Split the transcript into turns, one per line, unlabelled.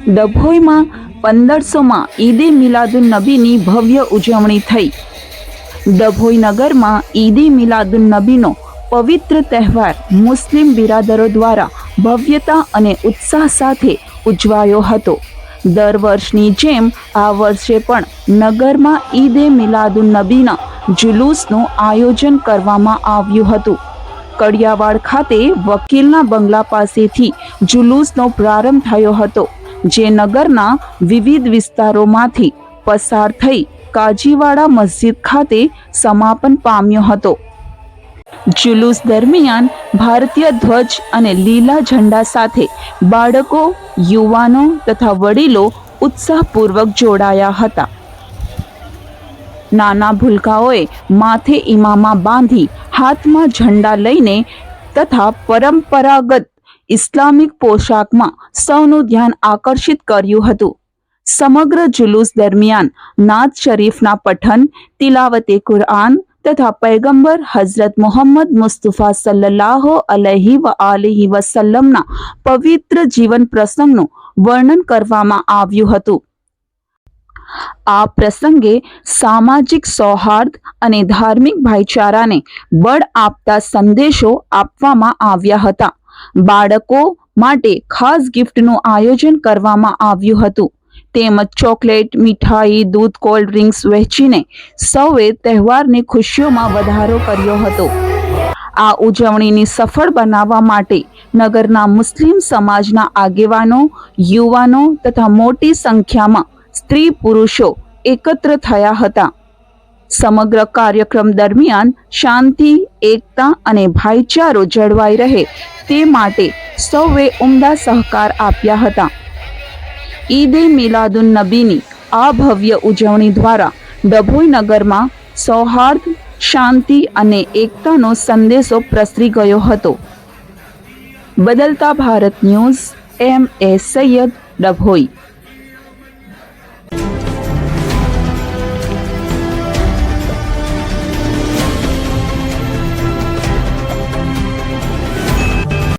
ડભોઈમાં 1500માં ઈદે મિલાદુન નબીની ભવ્ય ઉજવણી થઈ। ડભોઈ નગરમાં ઈદે મિલાદુન નબીનો પવિત્ર તહેવાર મુસ્લિમ બિરાદરો દ્વારા ભવ્યતા અને ઉત્સાહ સાથે ઉજવાયો હતો। દર વર્ષની જેમ આ વર્ષે પણ નગરમાં ઈદે મિલાદુન નબીના જુલુસનું આયોજન કરવામાં આવ્યું હતું। કડિયાવાડ ખાતે વકીલના બંગલા પાસેથી જુલુસનો પ્રારંભ થયો હતો, જે નગરના વિવિધ વિસ્તારોમાંથી પસાર થઈ કાજીવાડા મસ્જિદ ખાતે સમાપન પામ્યો હતો। જુલુસ દરમિયાન ભારતીય ધ્વજ અને લીલા ઝંડા સાથે બાળકો, યુવાનો તથા વડીલો ઉત્સાહપૂર્વક જોડાયા હતા। નાના ભૂલકાઓએ માથે ઇમામા બાંધી હાથમાં ઝંડા લઈને તથા પરંપરાગત ઇસ્લામિક પોશાકમાં સૌનું ધ્યાન આકર્ષિત કર્યું હતું। સમગ્ર જુલુસ દરમિયાન નાત શરીફના પઠન, તિલાવતે કુરઆન તથા પૈગંબર હઝરત મોહમ્મદ મુસ્તફા સલ્લલ્લાહુ અલૈહિ વઆલિહિ વસલ્લમના પવિત્ર જીવન પ્રસંગનું વર્ણન કરવામાં આવ્યું હતું। આ પ્રસંગે સામાજિક સૌહાર્દ અને ધાર્મિક ભાઈચારાને બળ આપતા સંદેશો આપવામાં આવ્યા હતા। બાળકો માટે ખાસ ગિફ્ટનું આયોજન કરવામાં આવ્યું હતું, તેમજ ચોકલેટ, મીઠાઈ, દૂધ, કોલ્ડ ડ્રિંક્સ વહેંચીને સૌએ તહેવારની ખુશીઓમાં વધારો કર્યો હતો। આ ઉજવણીને સફળ બનાવવા માટે નગરના મુસ્લિમ સમાજના આગેવાનો, યુવાનો તથા મોટી સંખ્યામાં સ્ત્રી પુરુષો એકત્ર થયા હતા। સમગ્ર કાર્યક્રમ દરમિયાન શાંતિ, એકતા અને ભાઈચારો જળવાઈ રહે તે માટે સૌએ ઉમદા સહકાર આપ્યા હતા। ઈદે મિલાદુન નબીની આ ભવ્ય ઉજવણી દ્વારા ડભોઈ નગરમાં સૌહાર્દ, શાંતિ અને એકતાનો સંદેશો પ્રસરી ગયો હતો। બદલતા ભારત ન્યૂઝ, M.A. સૈયદ, ડભોઈ।